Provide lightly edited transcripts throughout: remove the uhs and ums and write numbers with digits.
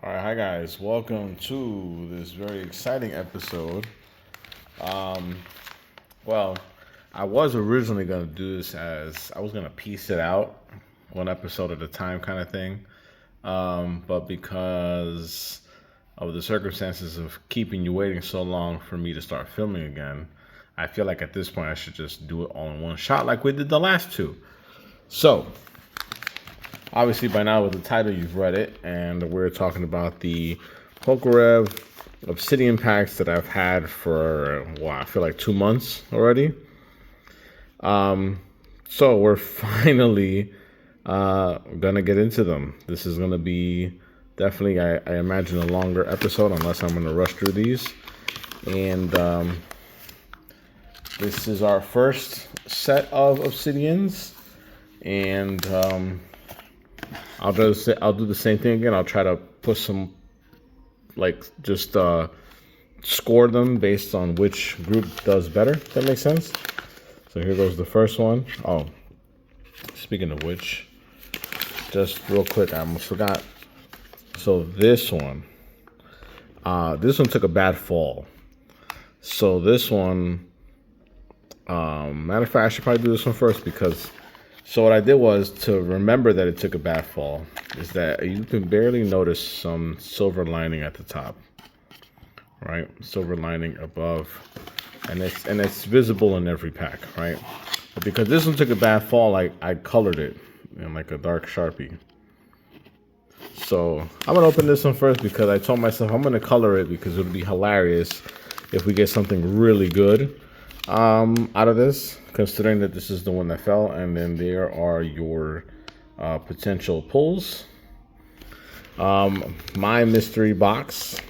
All right, hi guys. Welcome to this very exciting episode. Um, well, I was originally gonna do this as I was gonna piece it out one episode at a time, kind of thing. But because of the circumstances of keeping you waiting so long for me to start filming again, I feel like at this point I should just do it all in one shot, like we did the last two. So, obviously, by now with the title, you've read it, and we're talking about the Pokerev Obsidian packs that I've had for, I feel like 2 months already. So we're finally gonna get into them. This is gonna be definitely, I imagine, a longer episode unless I'm gonna rush through these. And this is our first set of Obsidians, and I'll do the same thing again. I'll try to put some, like, just score them based on which group does better. If that makes sense. So here goes the first one. Oh, speaking of which, just real quick, I almost forgot. So this one took a bad fall. So this one, matter of fact, I should probably do this one first because. So what I did was to remember that it took a bad fall is that you can barely notice some silver lining at the top, right? Silver lining above, and it's visible in every pack, right? But because this one took a bad fall, I colored it in like a dark Sharpie. So I'm gonna open this one first because I told myself I'm gonna color it because it would be hilarious if we get something really good out of this, considering that this is the one that fell. And then there are your potential pulls. My mystery box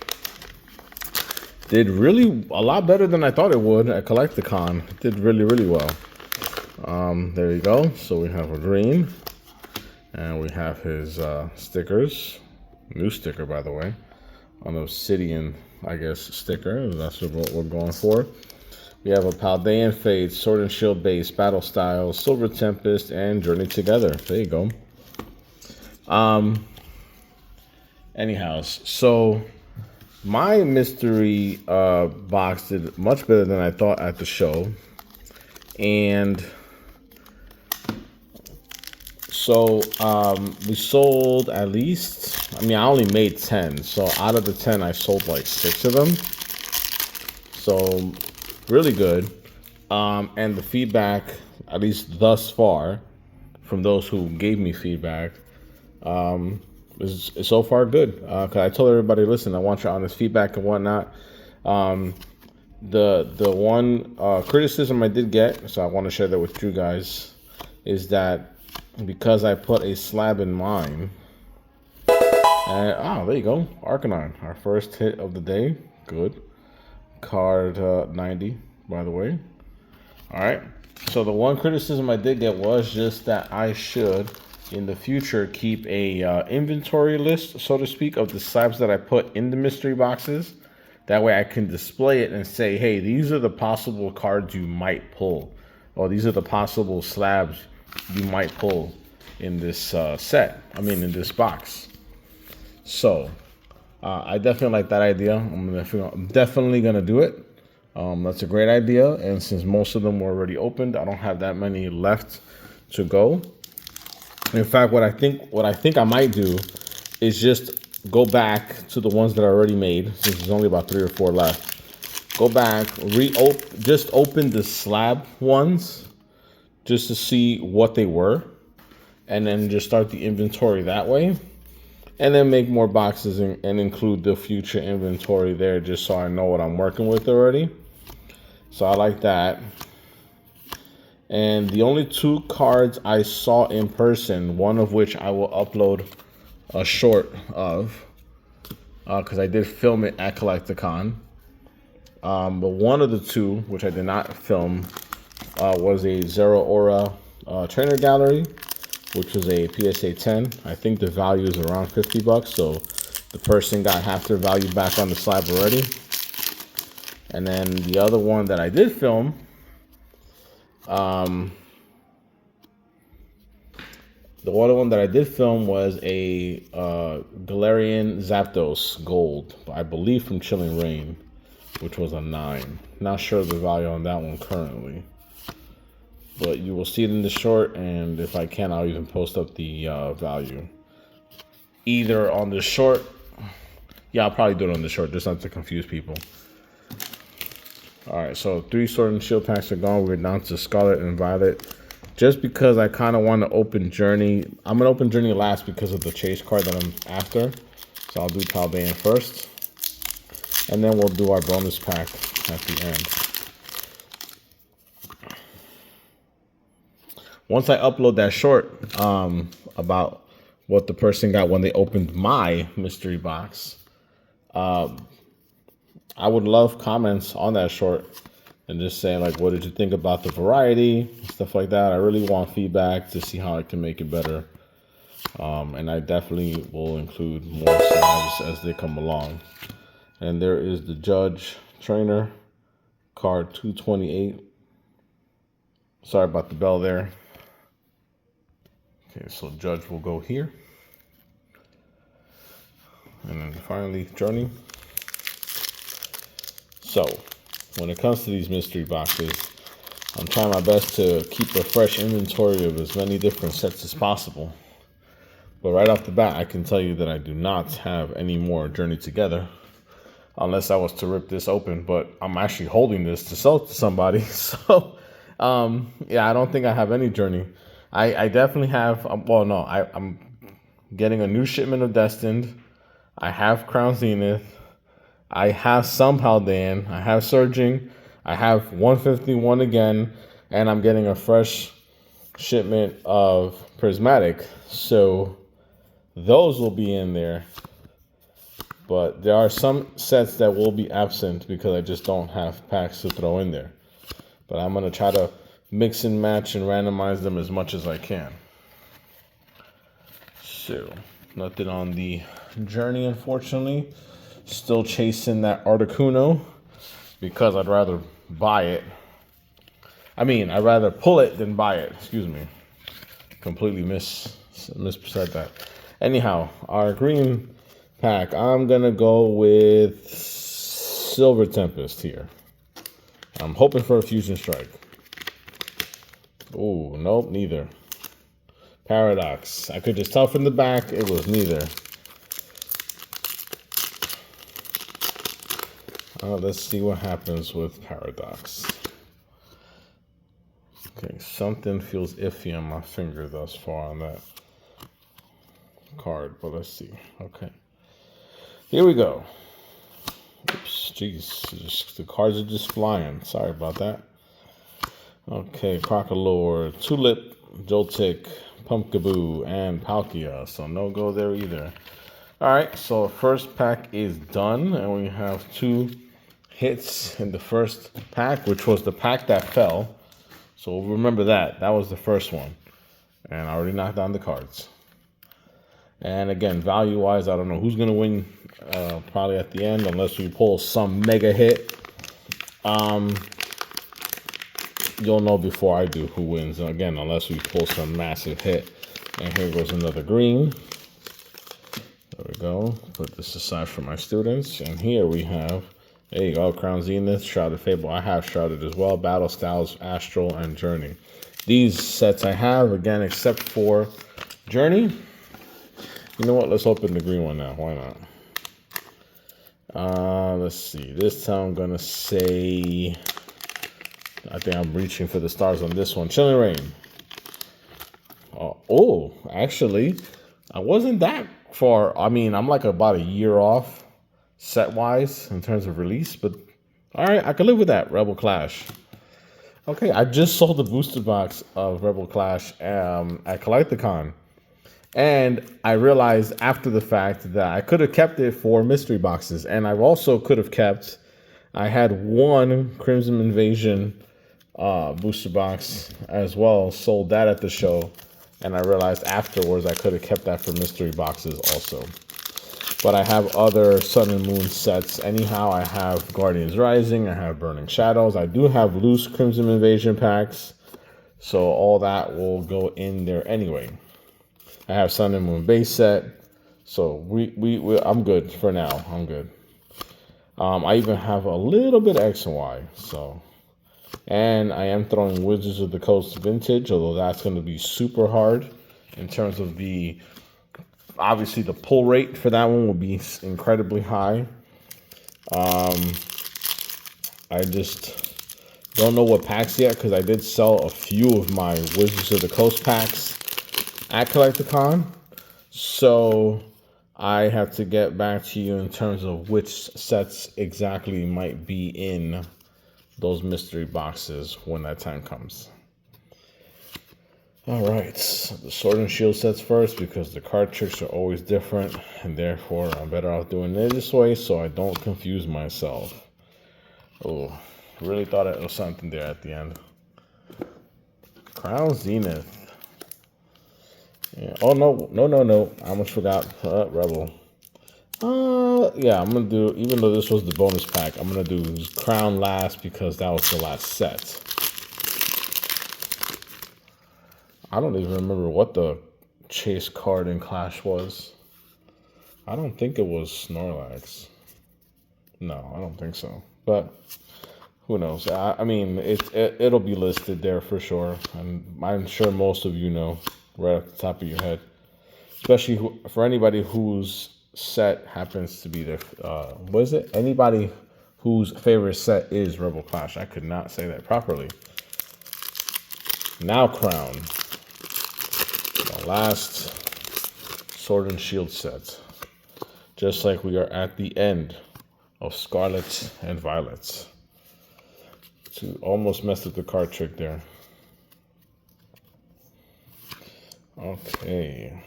did really a lot better than I thought it would at Collecticon. It did really well. There you go. So we have a green, and we have his stickers. New sticker, by the way, on Obsidian, I guess, sticker. That's what we're going for. We have a Paldean Fate, Sword and Shield base, Battle Style, Silver Tempest, and Journey Together. There you go. Anyhow, so my mystery box did much better than I thought at the show. And so we sold at least, I only made 10. So out of the 10, I sold like 6 of them. So really good. And the feedback, at least thus far, from those who gave me feedback, is so far good. Because I told everybody, listen, I want your honest feedback and whatnot. The one criticism I did get, so I want to share that with you guys, is that because I put a slab in mine, and there you go, Arcanine, our first hit of the day. Good. Card 90, by the way. All right. So the one criticism I did get was just that I should, in the future, keep a inventory list, so to speak, of the slabs that I put in the mystery boxes. That way I can display it and say, hey, these are the possible cards you might pull, or these are the possible slabs you might pull in this set. In this box. So I definitely like that idea. I'm definitely gonna do it. That's a great idea. And since most of them were already opened, I don't have that many left to go. In fact, what I think I might do is just go back to the ones that I already made, since there's only about 3 or 4 left. Go back, just open the slab ones, just to see what they were, and then just start the inventory that way. And then make more boxes and include the future inventory there, just so I know what I'm working with already. So I like that. And the only 2 cards I saw in person, one of which I will upload a short of, because I did film it at Collecticon. But one of the 2, which I did not film, was a Zero Aura Trainer Gallery, which was a PSA 10. I think the value is around $50, so the person got half their value back on the slab already. And then the other one that I did film The other one that I did film was a Galarian Zapdos Gold, I believe from Chilling Reign, which was a 9. Not sure of the value on that one currently. But you will see it in the short, and if I can, I'll even post up the value. Either on the short. Yeah, I'll probably do it on the short, just not to confuse people. Alright, so 3 Sword and Shield packs are gone. We're down to Scarlet and Violet. Just because I kind of want to open Journey. I'm going to open Journey last because of the chase card that I'm after. So I'll do Paldean first. And then we'll do our bonus pack at the end. Once I upload that short about what the person got when they opened my mystery box, I would love comments on that short and just saying, like, what did you think about the variety, stuff like that. I really want feedback to see how I can make it better. And I definitely will include more slabs as they come along. And there is the Judge Trainer, card 228. Sorry about the bell there. Okay, so Judge will go here. And then finally, Journey. So, when it comes to these mystery boxes, I'm trying my best to keep a fresh inventory of as many different sets as possible. But right off the bat, I can tell you that I do not have any more Journey Together. Unless I was to rip this open. But I'm actually holding this to sell to somebody. So, yeah, I don't think I have any Journey. I definitely have, well, no, I'm getting a new shipment of Destined. I have Crown Zenith. I have some Paldean. I have Surging. I have 151 again. And I'm getting a fresh shipment of Prismatic. So those will be in there. But there are some sets that will be absent because I just don't have packs to throw in there. But I'm going to try to mix and match and randomize them as much as I can. So, nothing on the Journey, unfortunately. Still chasing that Articuno because I'd rather buy it. I mean, I'd rather pull it than buy it. Excuse me. Completely missaid that. Anyhow, our green pack, I'm going to go with Silver Tempest here. I'm hoping for a Fusion Strike. Oh, nope, neither. Paradox. I could just tell from the back it was neither. Let's see what happens with Paradox. Okay, something feels iffy on my finger thus far on that card, but let's see. Okay. Here we go. Oops, jeez. The cards are just flying. Sorry about that. Okay, Crocalore, Tulip, Joltik, Pumpkaboo, and Palkia. So no go there either. Alright, so first pack is done, and we have 2 hits in the first pack, which was the pack that fell. So remember that. That was the first one. And I already knocked down the cards. And again, value-wise, I don't know who's going to win probably at the end, unless we pull some mega hit. You'll know before I do who wins. And again, unless we pull some massive hit. And here goes another green. There we go. Put this aside for my students. And here we have, there you go, Crown Zenith, Shrouded Fable. I have Shrouded as well. Battle Styles, Astral, and Journey. These sets I have, again, except for Journey. You know what? Let's open the green one now. Why not? Let's see. This time I'm going to say, I think I'm reaching for the stars on this one. Chilling Reign. Oh, actually, I wasn't that far. I mean, I'm like about a year off set-wise in terms of release. But, all right, I can live with that. Rebel Clash. Okay, I just sold the booster box of Rebel Clash at Collecticon. And I realized after the fact that I could have kept it for mystery boxes. And I also could have kept, I had 1 Crimson Invasion booster box as well. Sold that at the show. And I realized afterwards I could have kept that for mystery boxes also. But I have other Sun and Moon sets. Anyhow, I have Guardians Rising. I have Burning Shadows. I do have loose Crimson Invasion packs. So all that will go in there anyway. I have Sun and Moon base set. So I'm good for now. I'm good. I even have a little bit of X and Y. So, and I am throwing Wizards of the Coast Vintage, although that's going to be super hard in terms of the, obviously the pull rate for that one will be incredibly high. I just don't know what packs yet because I did sell a few of my Wizards of the Coast packs at Collecticon. So I have to get back to you in terms of which sets exactly might be in those mystery boxes when that time comes. All right, the Sword and Shield sets first because the card tricks are always different, and therefore I'm better off doing it this way so I don't confuse myself. Oh, really thought it was something there at the end. Crown Zenith. Yeah. Oh, no. I almost forgot Rebel. Yeah, I'm going to do, even though this was the bonus pack, I'm going to do Crown last because that was the last set. I don't even remember what the chase card in Clash was. I don't think it was Snorlax. No, I don't think so. But who knows? I mean, it'll be listed there for sure. And I'm sure most of you know right off the top of your head. Especially for anybody whose set happens to be their, what is it? Anybody whose favorite set is Rebel Clash. I could not say that properly. Now Crown. The last Sword and Shield set. Just like we are at the end of Scarlet and Violet. So almost messed up the card trick there. Okay.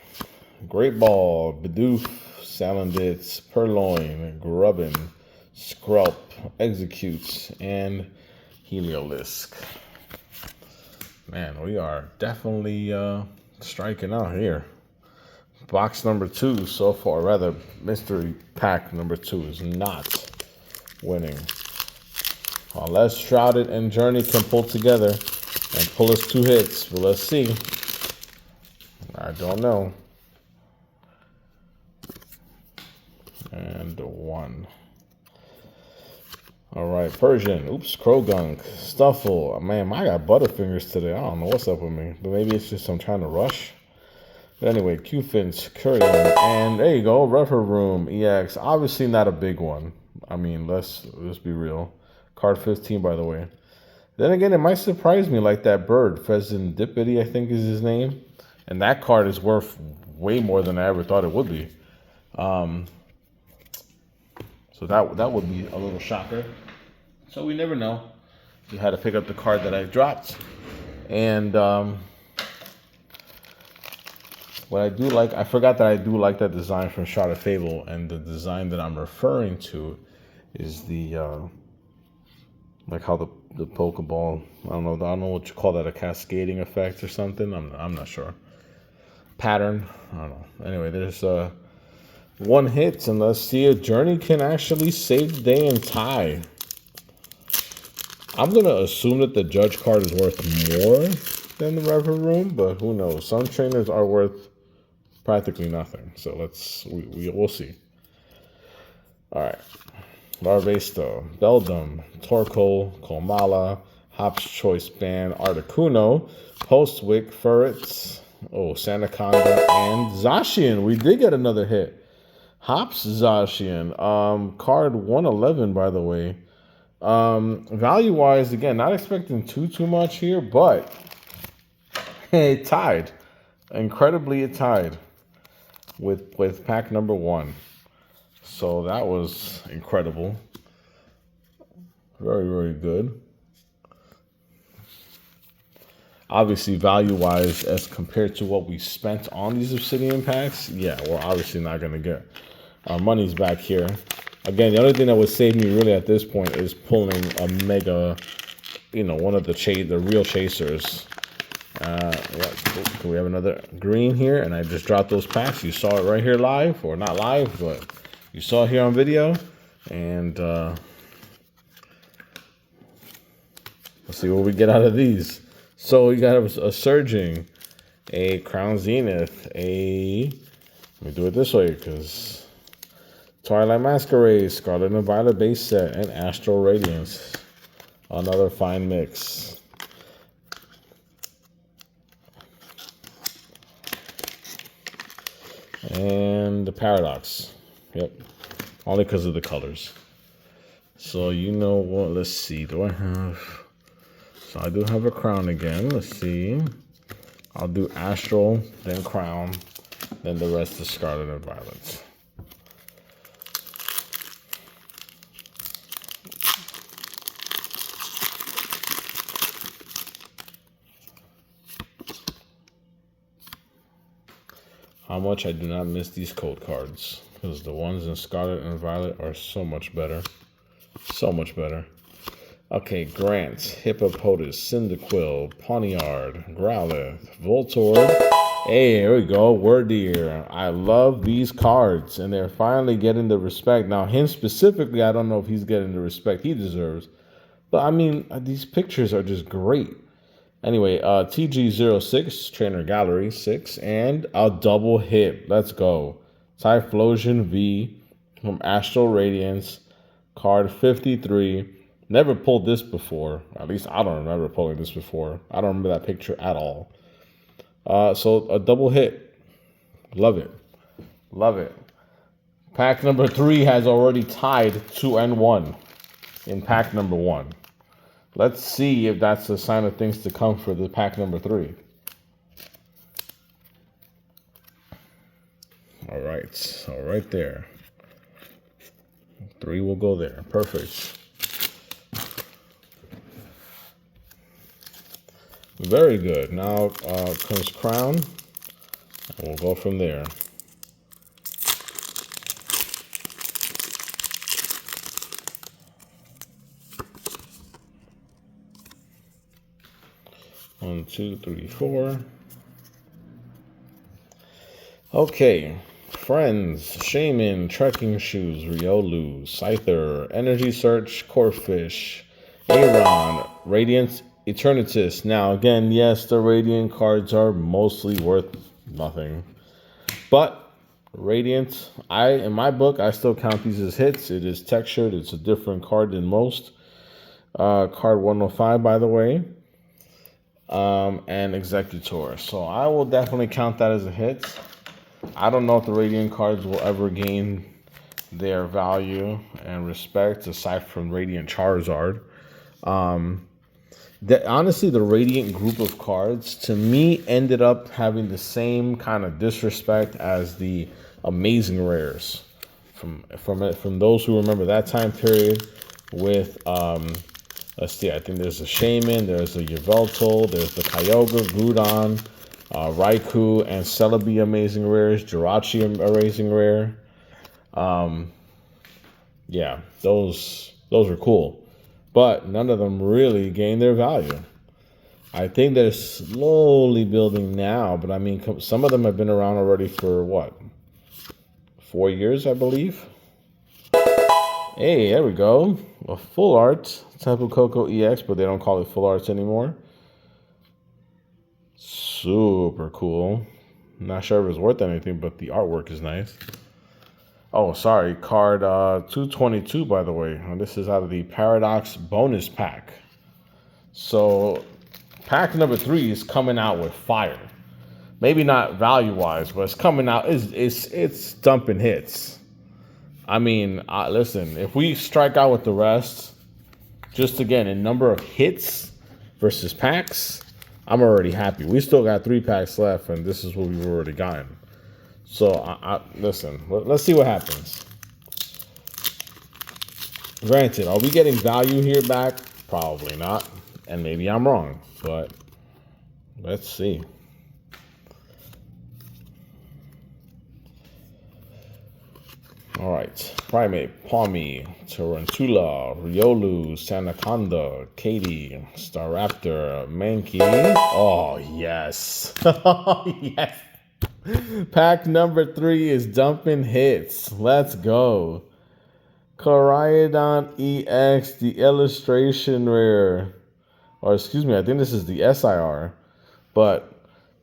Great Ball, Bidoof, Salandits, Purloin, Grubbin, Skrelp, Executes, and Heliolisk. Man, we are definitely striking out here. Box number 2 so far, rather mystery pack number 2 is not winning. Unless Shrouded and Journey can pull together and pull us 2 hits, but let's see. I don't know. And 1. All right, Persian. Oops, Krogunk, Stuffle. Man, I got Butterfingers today. I don't know what's up with me, but maybe it's just I'm trying to rush. But anyway, Q-Finch, Courier, and there you go, Refer Room EX. Obviously not a big one. I mean, let's be real. Card 15, by the way. Then again, it might surprise me like that bird, Pheasantipity, I think is his name. And that card is worth way more than I ever thought it would be. So that would be a little shocker. So we never know. You had to pick up the card that I dropped. And what I do like, I forgot that I do like that design from Shard of Fable. And the design that I'm referring to is the, like how the Pokeball, I don't know what you call that, a cascading effect or something. I'm not sure. Pattern, I don't know. Anyway, there's 1 hit, and let's see if Journey can actually save the day and tie. I'm going to assume that the Judge card is worth more than the Rever Room, but who knows? Some trainers are worth practically nothing, so we'll see. All right. Larvasto, Beldum, Torkoal, Komala, Hop's Choice Band, Articuno, Postwick, Furrets, Sandaconda, and Zacian. We did get another hit. Hops Zacian. Card 111, by the way. Value-wise, again, not expecting too much here, but it tied. Incredibly, it tied with pack number 1. So that was incredible. Very, very good. Obviously, value-wise, as compared to what we spent on these Obsidian packs, yeah, we're obviously not going to get our money's back here. Again, the only thing that would save me really at this point is pulling a mega, one of the real chasers. Can we have another green here? And I just dropped those packs. You saw it right here live, or not live, but you saw it here on video. And let's see what we get out of these. So you got a Surging, a Crown Zenith, let me do it this way because Twilight Masquerade, Scarlet and Violet base set, and Astral Radiance. Another fine mix. And the Paradox. Yep. Only because of the colors. So you know what? Let's see. Do I have... So I do have a Crown again. Let's see. I'll do Astral, then Crown, then the rest is Scarlet and Violet. How much I do not miss these code cards, because the ones in Scarlet and Violet are so much better. So much better. Okay, Grant, Hippopotas, Cyndaquil, Pawniard, Growlithe, Voltorb. Hey, here we go, Wordeer. I love these cards, and they're finally getting the respect. Now, him specifically, I don't know if he's getting the respect he deserves, but I mean, these pictures are just great. Anyway, TG06, Trainer Gallery 6, and a double hit. Let's go. Typhlosion V from Astral Radiance, card 53. Never pulled this before. At least I don't remember pulling this before. I don't remember that picture at all. So a double hit. Love it. Love it. Pack number 3 has already tied 2-1 in pack number 1. Let's see if that's a sign of things to come for the pack number 3. All right there. 3 will go there. Perfect. Very good. Now comes Crown. We'll go from there. One, two, three, four. Okay. Friends, Shaman, Trekking Shoes, Riolu, Scyther, Energy Search, Corphish, Aeron, Radiance, Eternatus. Now, again, yes, the Radiant cards are mostly worth nothing. But Radiant, in my book, I still count these as hits. It is textured. It's a different card than most. Card 105, by the way. And Executor. So I will definitely count that as a hit. I don't know if the Radiant cards will ever gain their value and respect aside from Radiant Charizard. Honestly, the Radiant group of cards to me ended up having the same kind of disrespect as the Amazing Rares from those who remember that time period with let's see, I think there's a Shaman, there's a Yveltal, there's the Kyogre, Groudon, Raikou, and Celebi Amazing Rares, Jirachi Amazing Rare. Yeah, those are cool. But none of them really gain their value. I think they're slowly building now, but I mean, some of them have been around already for what? 4 years, I believe. Hey, there we go. A full art, Tapu Koko EX, but they don't call it full arts anymore. Super cool. Not sure if it's worth anything, but the artwork is nice. Oh, sorry. Card 222, by the way. And this is out of the Paradox bonus pack. So, pack number 3 is coming out with fire. Maybe not value-wise, but it's coming out. It's dumping hits. I mean, listen, if we strike out with the rest, just again, in number of hits versus packs, I'm already happy. We still got 3 packs left, and this is what we've already gotten. So, listen, let's see what happens. Granted, are we getting value here back? Probably not. And maybe I'm wrong, but let's see. All right. Primate, Pawmi, Tarantula, Riolu, Sandaconda, Katie, Staraptor, Mankey. Oh, yes. Yes. Pack number 3 is dumping hits. Let's go. Koraidon EX, the illustration rare. Or excuse me, I think this is the SIR. But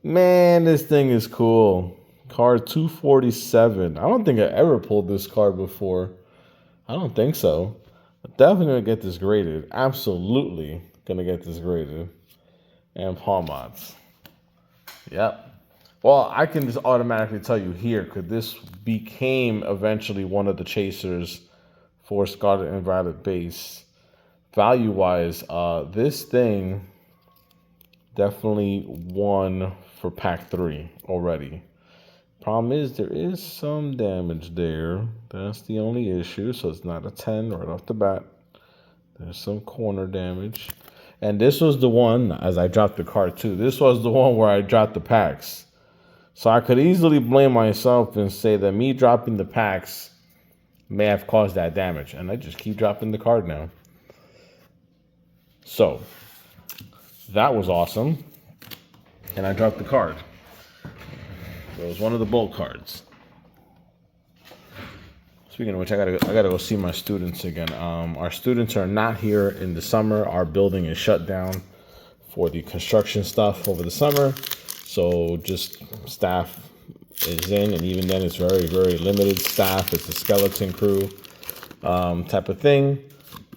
Man, this thing is cool. Card 247. I don't think I ever pulled this card before. I don't think so. I'm definitely going to get this graded. Absolutely going to get this graded. And palm mods. Yep. Well, I can just automatically tell you here, because this became eventually one of the chasers for Scarlet and Violet base. Value-wise, this thing definitely won for pack 3 already. Problem is, there is some damage there. That's the only issue, so it's not a 10 right off the bat. There's some corner damage. And this was the one, as I dropped the card too, this was the one where I dropped the packs. So I could easily blame myself and say that me dropping the packs may have caused that damage. And I just keep dropping the card now. So, that was awesome. And I dropped the card. It was one of the bulk cards. Speaking of which, I gotta go see my students again. Our students are not here in the summer. Our building is shut down for the construction stuff over the summer. So just staff is in, and even then it's very, very limited staff. It's a skeleton crew type of thing.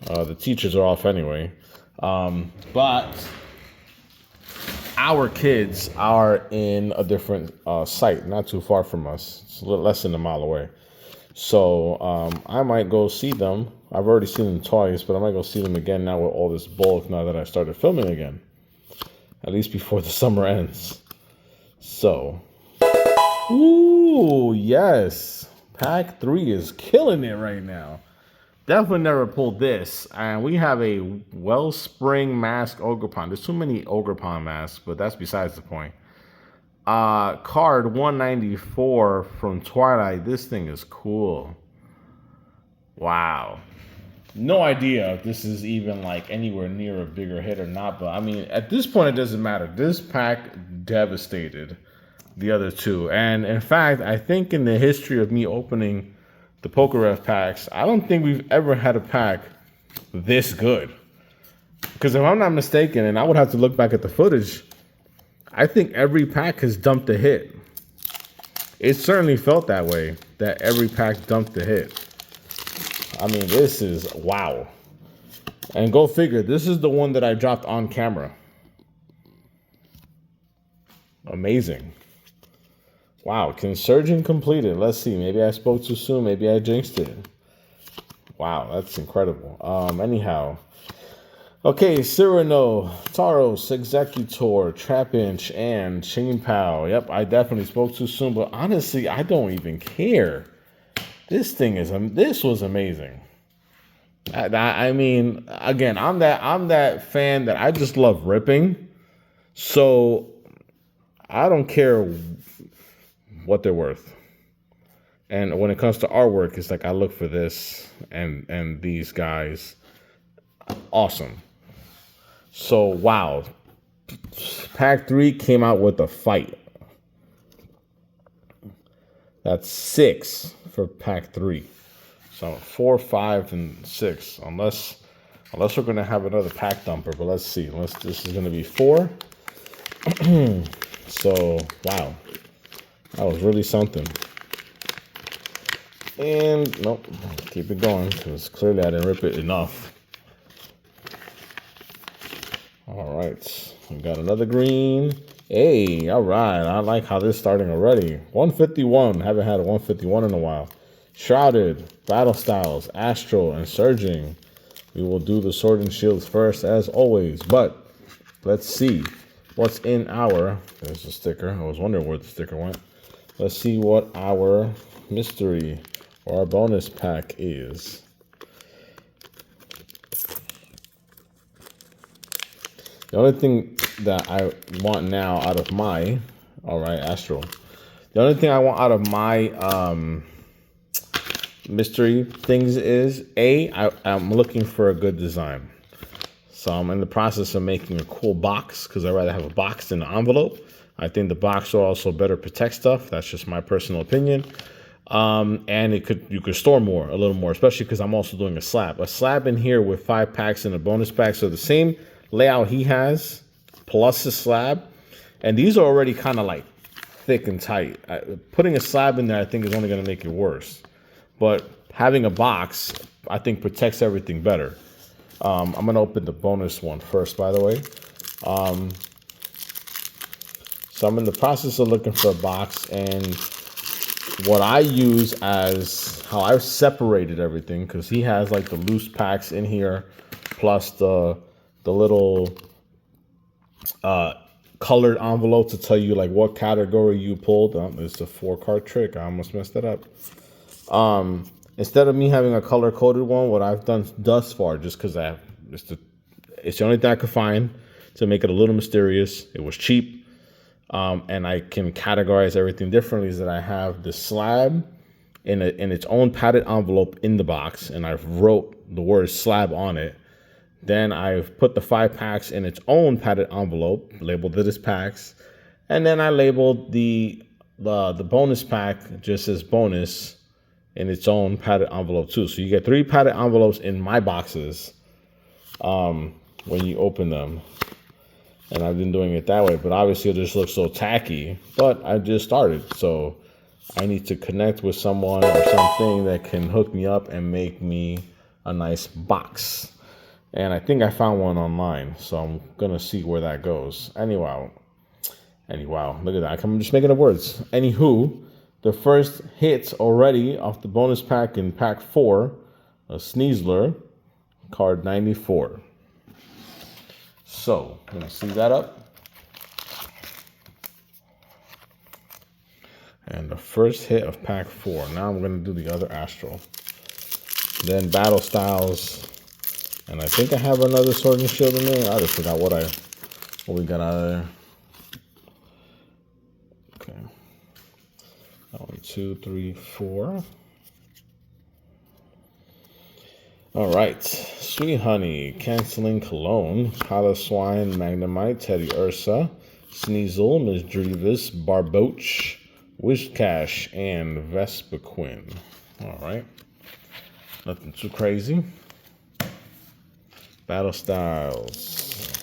The teachers are off anyway. But our kids are in a different site, not too far from us. It's a little less than a mile away. So I might go see them. I've already seen them twice, but I might go see them again now with all this bulk now that I started filming again. At least before the summer ends. So, ooh, yes. Pack 3 is killing it right now. Definitely never pulled this. And we have a Wellspring Mask Ogerpon. There's too many Ogerpon masks, but that's besides the point. Card 194 from Twilight. This thing is cool. Wow. No idea if this is even like anywhere near a bigger hit or not, but I mean, at this point, it doesn't matter. This pack devastated the other two. And in fact, I think in the history of me opening the Pokerev packs, I don't think we've ever had a pack this good. Because if I'm not mistaken, and I would have to look back at the footage, I think every pack has dumped a hit. It certainly felt that way, that every pack dumped a hit. I mean, this is wow. And go figure, this is the one that I dropped on camera. Amazing. Wow, Consurgent completed. Let's see, maybe I spoke too soon, maybe I jinxed it. Wow, that's incredible. Anyhow. Okay, Cyrano, Tauros, Executor, Trapinch, and Ching-Pao. Yep, I definitely spoke too soon, but honestly, I don't even care. This was amazing. I mean, again, I'm that fan that I just love ripping. So I don't care what they're worth. And when it comes to artwork, it's like I look for this and these guys. Awesome. So, wow. Pack 3 came out with a fight. That's 6 for pack 3. So 4, 5, and 6. Unless we're gonna have another pack dumper, but let's see. This is gonna be 4. So wow. That was really something. And nope, keep it going, because clearly I didn't rip it enough. All right, we got another green. Hey, all right. I like how this is starting already. 151. Haven't had a 151 in a while. Shrouded, Battle Styles, Astral, and Surging. We will do the Sword and Shields first, as always. But let's see what's in our... There's a sticker. I was wondering where the sticker went. Let's see what our mystery or our bonus pack is. The only thing that I want now out of my... All right, Astral. The only thing I want out of my mystery things is, I'm looking for a good design. So I'm in the process of making a cool box, because I'd rather have a box than an envelope. I think the box will also better protect stuff. That's just my personal opinion. And you could store a little more, especially because I'm also doing a slab. A slab in here with 5 packs and a bonus pack. So the same layout he has, plus the slab, And these are already kind of like thick and tight. Putting a slab in there, I think, is only going to make it worse. But having a box, I think, protects everything better. I'm going to open the bonus one first, by the way. So I'm in the process of looking for a box, and what I use as how I've separated everything, because he has like the loose packs in here, plus the little colored envelope to tell you like what category you pulled. It's a 4-card trick. I almost messed it up. Instead of me having a color coded one, what I've done thus far, just because it's the only thing I could find to make it a little mysterious. It was cheap. And I can categorize everything differently, is that I have the slab in its own padded envelope in the box, and I've wrote the word slab on it. Then I've put the 5 packs in its own padded envelope, labeled it as packs, and then I labeled the bonus pack just as bonus in its own padded envelope too. So you get 3 padded envelopes in my boxes when you open them. And I've been doing it that way, but obviously it just looks so tacky. But I just started, so I need to connect with someone or something that can hook me up and make me a nice box. And I think I found one online, so I'm gonna see where that goes. Anyhow, look at that. I'm just making up words. Anywho, the first hit already off the bonus pack in pack 4, a Sneasler, card 94. So, let me see that up. And the first hit of pack 4. Now I'm going to do the other Astral. Then Battle Styles. And I think I have another Sword and Shield in there. I just forgot what we got out of there. Okay. 1, 2, 3, 4. All right, Sweet Honey, Canceling Cologne, Swine, Magnemite, Teddy Ursa, Sneasel, Miss Drevis, Barboach, Wishcash, and Vespiquen. All right, nothing too crazy. Battle Styles.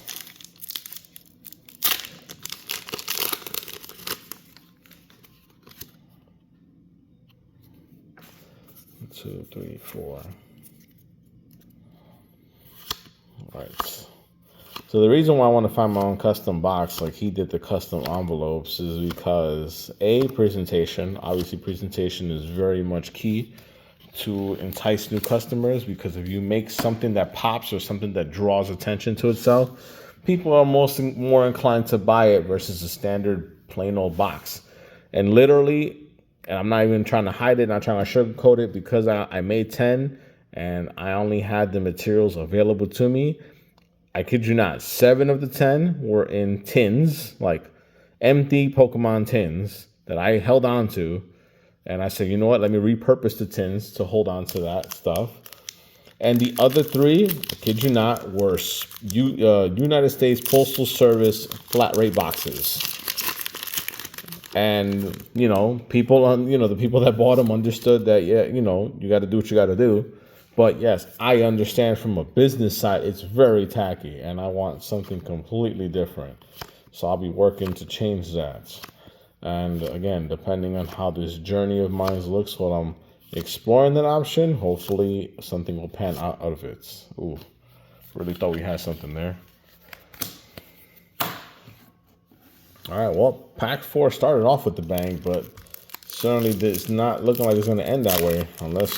One, 2, 3, 4. Right. So the reason why I want to find my own custom box, like he did the custom envelopes, is because presentation. Obviously, presentation is very much key to entice new customers, because if you make something that pops or something that draws attention to itself, people are more inclined to buy it versus a standard plain old box. And literally, and I'm not even trying to hide it, not trying to sugarcoat it, because I made 10 and I only had the materials available to me. I kid you not, 7 of the 10 were in tins, like empty Pokemon tins that I held on to. And I said, you know what, let me repurpose the tins to hold on to that stuff. And the other 3, I kid you not, were United States Postal Service flat rate boxes. And, people the people that bought them understood that, yeah, you got to do what you got to do. But yes, I understand from a business side, it's very tacky, and I want something completely different. So I'll be working to change that. And again, depending on how this journey of mine looks while I'm exploring that option, hopefully something will pan out of it. Ooh, really thought we had something there. All right, well, pack 4 started off with the bang, but certainly it's not looking like it's going to end that way, unless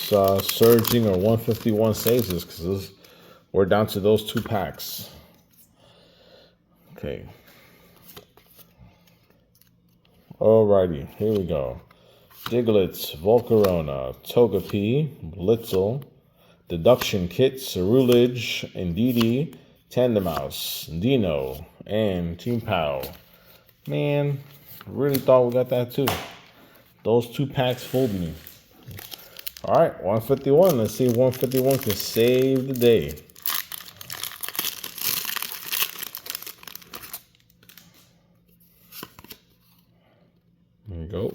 Surging or 151 saves us, because we're down to those 2 packs. Okay. Alrighty, here we go. Diglett, Volcarona, Togepi, Blitzel, Deduction Kit, Cerulege, Indeedee, Tandemaus, Dino, and Team Pow. Man, really thought we got that too. Those 2 packs fooled me. All right, 151. Let's see if 151 can save the day. There we go.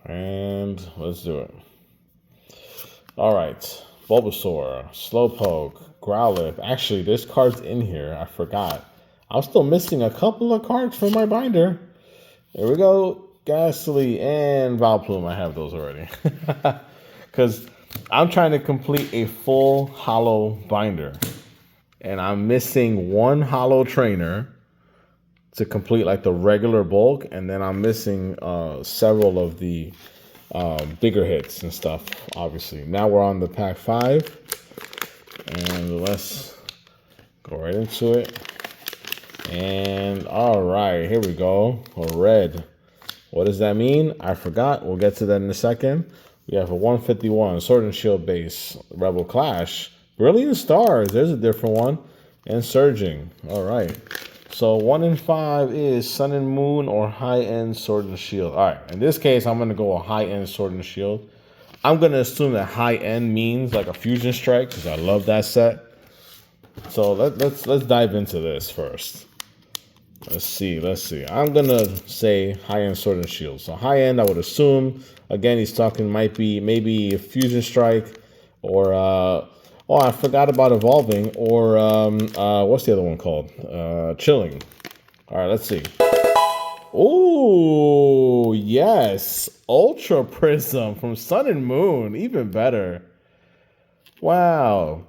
And let's do it. All right, Bulbasaur, Slowpoke, Growlithe. Actually, this card's in here. I forgot. I'm still missing a couple of cards from my binder. There we go. Ghastly and Valplume. I have those already. Because I'm trying to complete a full hollow binder. And I'm missing one hollow trainer to complete like the regular bulk. And then I'm missing several of the bigger hits and stuff, obviously. Now we're on the pack 5. And let's go right into it. And all right, here we go. A red. What does that mean? I forgot. We'll get to that in a second. We have a 151 Sword and Shield base, Rebel Clash, Brilliant Stars. There's a different one. And Surging. All right. So 1 in 5 is Sun and Moon or high-end Sword and Shield. All right. In this case, I'm going to go a high-end Sword and Shield. I'm going to assume that high-end means like a Fusion Strike because I love that set. So let's dive into this first. Let's see. I'm going to say high-end Sword and Shield. So high-end, I would assume, again, he's talking maybe a Fusion Strike or, oh, I forgot about Evolving or, what's the other one called? Chilling. All right, let's see. Oh, yes. Ultra Prism from Sun and Moon. Even better. Wow.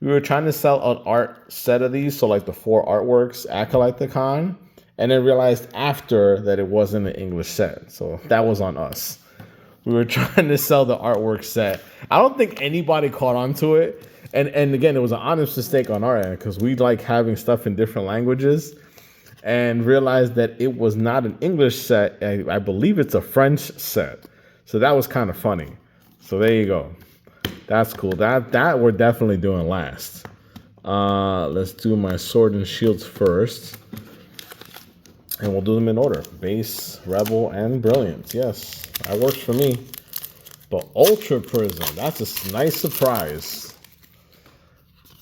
We were trying to sell an art set of these, so like the 4 artworks at Collecticon, and then realized after that it wasn't an English set. So that was on us. We were trying to sell the artwork set. I don't think anybody caught on to it. And again, it was an honest mistake on our end because we like having stuff in different languages and realized that it was not an English set. I believe it's a French set. So that was kind of funny. So there you go. That's cool. That we're definitely doing last. Let's do my Sword and Shields first. And we'll do them in order. Base, Rebel, and Brilliant. Yes, that works for me. But Ultra Prism, that's a nice surprise.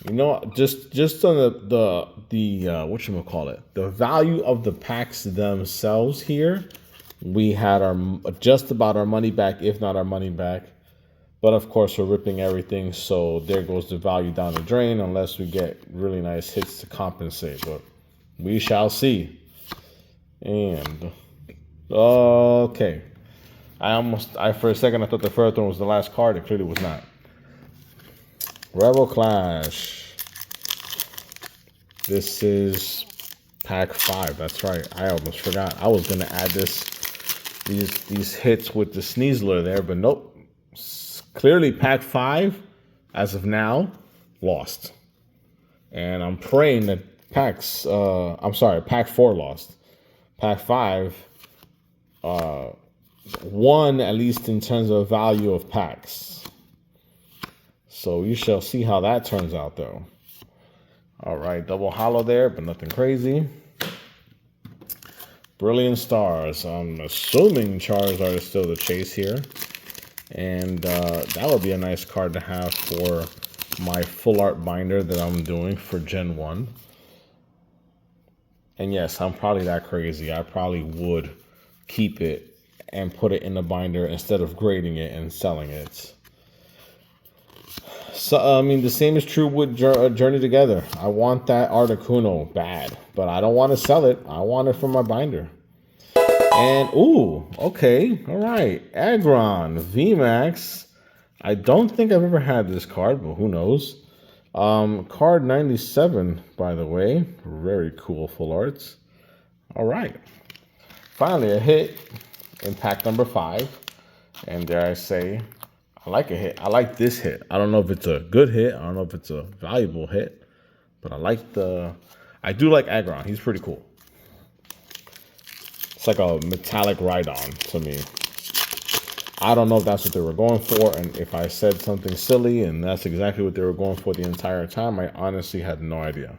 You know, just on the whatchamacallit, the value of the packs themselves here, we had just about our money back, if not our money back. But of course, we're ripping everything, so there goes the value down the drain unless we get really nice hits to compensate. But we shall see. And okay, I for a second I thought the first one was the last card. It clearly was not. Rebel Clash. This is pack 5. That's right. I almost forgot. I was gonna add these hits with the Sneasler there, but nope. Clearly, pack 5, as of now, lost. And I'm praying that pack 4 lost. Pack 5 won, at least in terms of value of packs. So you shall see how that turns out, though. All right, double hollow there, but nothing crazy. Brilliant Stars. I'm assuming Charizard is still the chase here. And that would be a nice card to have for my full art binder that I'm doing for Gen 1. And yes, I'm probably that crazy. I probably would keep it and put it in the binder instead of grading it and selling it. So, I mean, the same is true with Journey Together. I want that Articuno bad, but I don't want to sell it. I want it for my binder. And, ooh, okay, all right. Aggron, VMAX. I don't think I've ever had this card, but who knows. Card 97, by the way. Very cool full arts. All right. Finally, a hit in pack number 5. And dare I say, I like a hit. I like this hit. I don't know if it's a good hit. I don't know if it's a valuable hit. But I do like Aggron. He's pretty cool. It's like a metallic Rhydon to me. I don't know if that's what they were going for, and if I said something silly and that's exactly what they were going for the entire time, I honestly had no idea.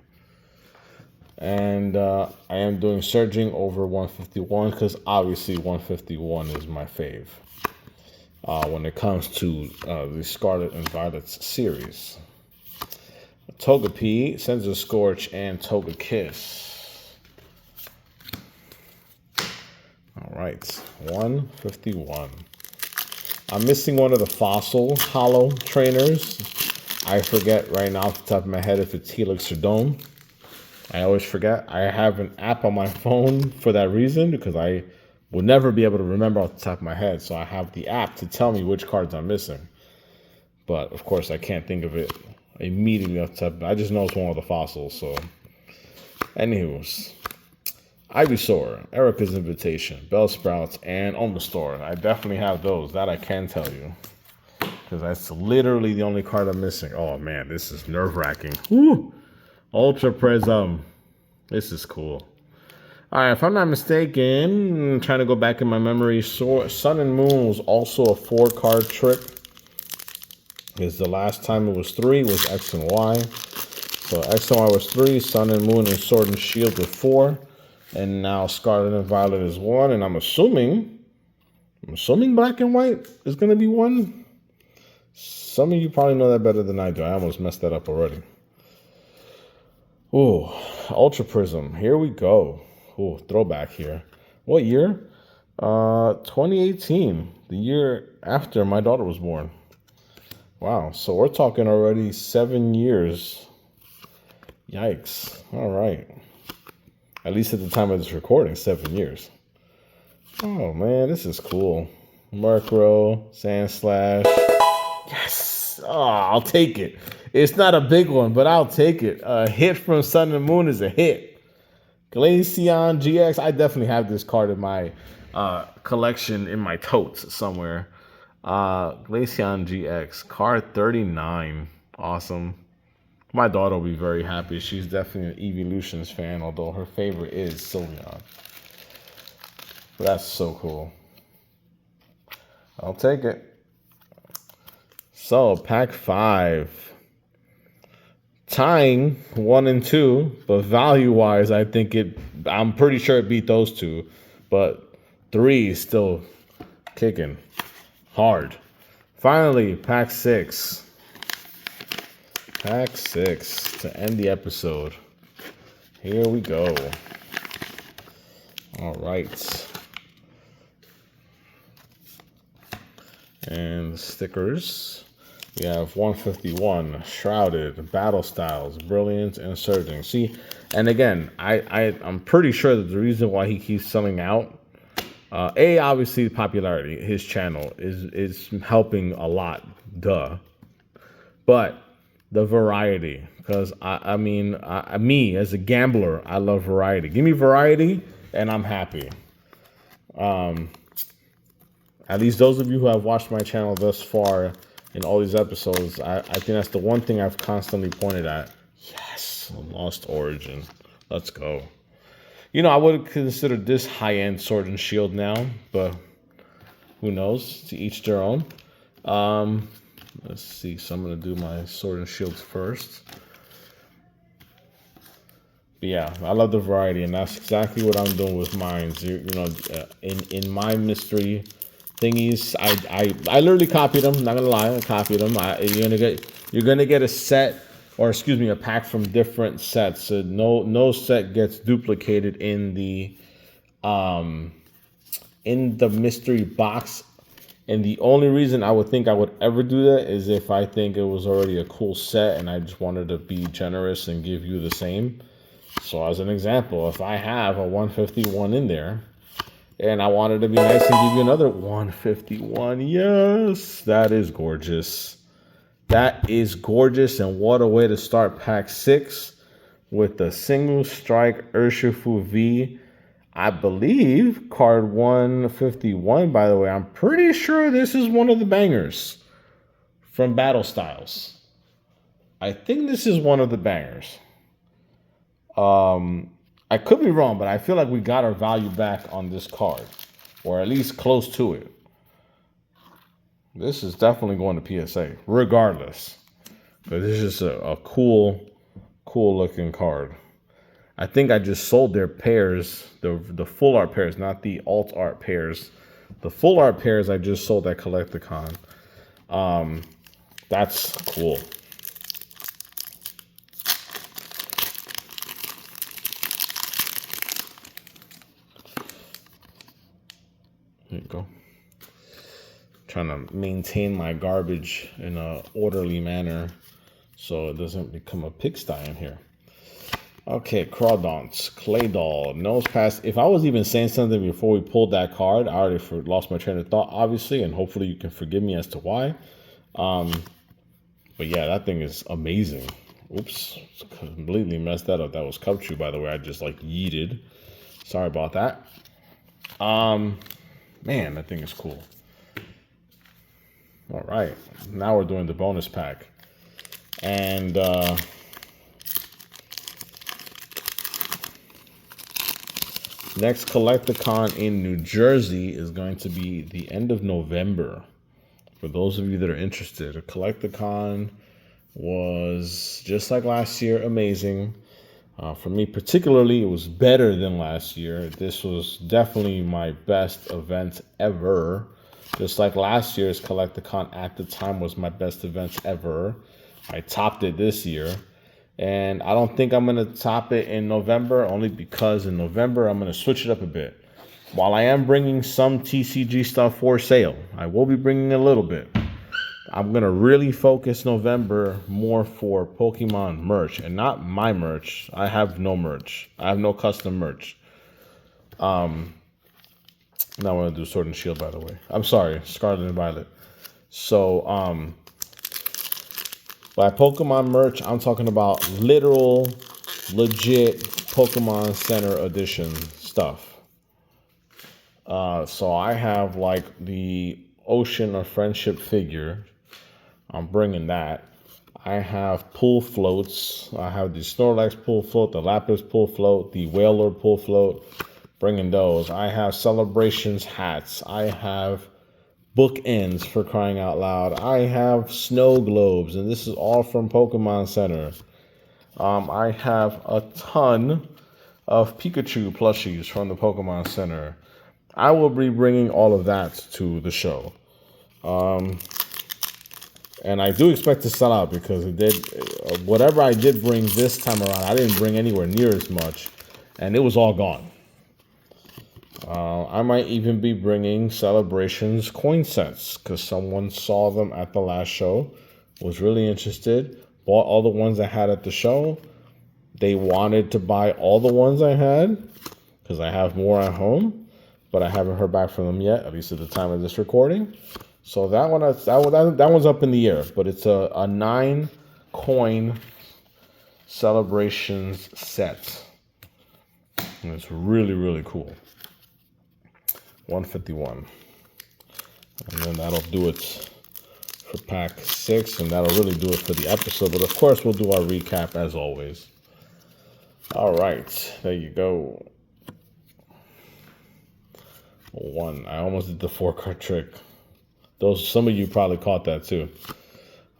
And I am doing Surging over 151 because obviously 151 is my fave when it comes to the Scarlet and Violet's series. Togepi, Sensor Scorch, and Togekiss. All right, 151. I'm missing one of the fossil hollow trainers. I forget right now off the top of my head if it's Helix or Dome. I always forget. I have an app on my phone for that reason, because I will never be able to remember off the top of my head. So I have the app to tell me which cards I'm missing. But of course, I can't think of it immediately off the top. I just know it's one of the fossils. So, anywho's, Ivysaur, Erica's Invitation, Bellsprouts, and Omastar. I definitely have those. That I can tell you, because that's literally the only card I'm missing. Oh man, this is nerve-wracking. Woo! Ultra Prism. This is cool. All right, if I'm not mistaken, I'm trying to go back in my memory. Sun and Moon was also a 4-card trick. Because the last time it was 3 was X and Y. So X and Y was 3, Sun and Moon and Sword and Shield were 4. And now Scarlet and Violet is 1. And I'm assuming Black and White is going to be 1. Some of you probably know that better than I do. I almost messed that up already. Ooh, Ultra Prism. Here we go. Ooh, throwback here. What year? 2018. The year after my daughter was born. Wow. So we're talking already 7 years. Yikes. All right. At least at the time of this recording, 7 years. Oh, man, this is cool. Murkrow, Sandslash. Yes. Oh, I'll take it. It's not a big one, but I'll take it. A hit from Sun and Moon is a hit. Glaceon GX. I definitely have this card in my collection in my totes somewhere. Glaceon GX. Card 39. Awesome. My daughter will be very happy. She's definitely an Evolutions fan, although her favorite is Sylveon. But that's so cool. I'll take it. So, pack 5. Tying 1 and 2, but value-wise, I'm pretty sure it beat those two. But 3 is still kicking hard. Finally, pack 6. Pack 6 to end the episode. Here we go. All right. And stickers. We have 151, Shrouded, Battle Styles, Brilliant, and Surging. See, and again, I'm pretty sure that the reason why he keeps selling out, obviously the popularity, his channel is helping a lot, duh. But the variety, because me as a gambler, I love variety. Give me variety, and I'm happy. At least those of you who have watched my channel thus far in all these episodes, I think that's the one thing I've constantly pointed at. Yes, Lost Origin. Let's go. You know, I would consider this high-end Sword and Shield now, but who knows? To each their own. Let's see. So I'm going to do my Sword and Shields first. But yeah, I love the variety, and that's exactly what I'm doing with mine. In my mystery thingies, I literally copied them. Not gonna lie, I copied them. You're gonna get a set, or excuse me, a pack from different sets. So no set gets duplicated in the mystery box. And the only reason I would think I would ever do that is if I think it was already a cool set and I just wanted to be generous and give you the same. So as an example, if I have a 151 in there, and I wanted to be nice and give you another 151. Yes, that is gorgeous. That is gorgeous. And what a way to start pack 6 with the single strike Urshifu V. I believe card 151, by the way. I'm pretty sure this is one of the bangers from Battle Styles. I think this is one of the bangers. I could be wrong, but I feel like we got our value back on this card, or at least close to it. This is definitely going to PSA, regardless. But this is a cool looking card. I think I just sold their pairs, the full art pairs, not the alt art pairs. The full art pairs I just sold at Collecticon. That's cool. There you go. Trying to maintain my garbage in an orderly manner so it doesn't become a pigsty in here. Okay, Crawdonts, Claydol, Nose Pass. If I was even saying something before we pulled that card, I already lost my train of thought, obviously, and hopefully you can forgive me as to why. But yeah, that thing is amazing. Oops, completely messed that up. That was Cubchoo, by the way. I just like yeeted. Sorry about that. Man, that thing is cool. All right, now we're doing the bonus pack. And next Collecticon in New Jersey is going to be the end of November. For those of you that are interested, a Collecticon was just like last year, amazing. For me particularly, it was better than last year. This was definitely my best event ever. Just like last year's Collecticon at the time was my best event ever. I topped it this year. And I don't think I'm going to top it in November, only because in November I'm going to switch it up a bit. While I am bringing some TCG stuff for sale, I will be bringing a little bit. I'm going to really focus November more for Pokemon merch and not my merch. I have no merch. I have no custom merch. Now I'm going to do Sword and Shield, by the way. I'm sorry, Scarlet and Violet. So, by Pokemon merch, I'm talking about literal, legit Pokemon Center edition stuff. So I have like the Ocean of Friendship figure. I'm bringing that. I have pull floats. I have the Snorlax pull float, the Lapras pull float, the Whaler pull float. Bringing those. I have Celebrations hats. I have bookends, for crying out loud. I have snow globes, and this is all from Pokemon Center. I have a ton of Pikachu plushies from the Pokemon Center. I will be bringing all of that to the show. And I do expect to sell out because it did, whatever I did bring this time around, I didn't bring anywhere near as much, and it was all gone. I might even be bringing Celebrations coin sets because someone saw them at the last show, was really interested, bought all the ones I had at the show. They wanted to buy all the ones I had because I have more at home, but I haven't heard back from them yet, at least at the time of this recording. So that one's up in the air, but it's a 9-coin Celebrations set. And it's really, really cool. 151. And then that'll do it for pack 6, and that'll really do it for the episode. But of course, we'll do our recap as always. All right, there you go. 1. I almost did the 4-card trick. Some of you probably caught that too.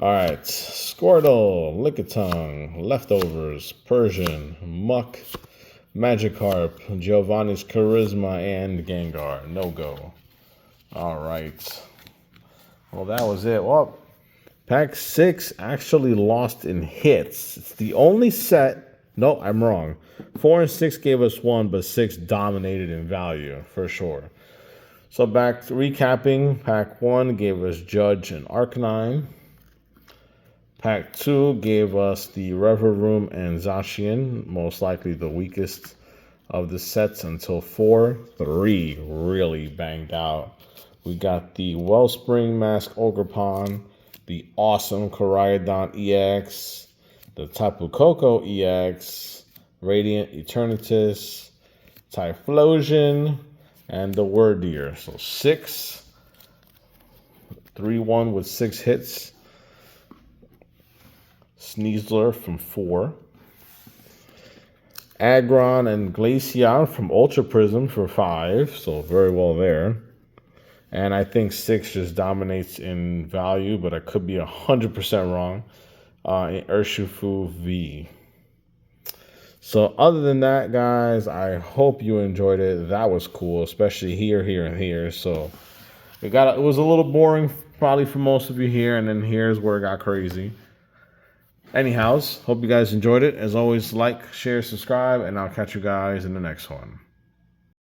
All right, Squirtle, Lickitung, Leftovers, Persian, Muck, Magikarp, Giovanni's Charisma, and Gengar. No go. All right. Well, that was it. Well, pack 6 actually lost in hits. It's the only set. No, I'm wrong. 4 and 6 gave us 1, but 6 dominated in value for sure. So back to recapping, pack 1 gave us Judge and Arcanine. Pack 2 gave us the Rever Room and Zacian, most likely the weakest of the sets until 4. 3 really banged out. We got the Wellspring Mask Ogerpon, the awesome Koraidon EX, the Tapu Koko EX, Radiant Eternatus, Typhlosion, and the Wordeer. So 6, 3-1 with 6 hits. Sneasler from 4. Aggron and Glaceon from Ultra Prism for 5. So very well there. And I think 6 just dominates in value, but I could be 100% wrong. In Urshifu V. So other than that, guys, I hope you enjoyed it. That was cool, especially here, and here. So it was a little boring probably for most of you here, and then here's where it got crazy. Anyhows, hope you guys enjoyed it. As always, like, share, subscribe, and I'll catch you guys in the next one.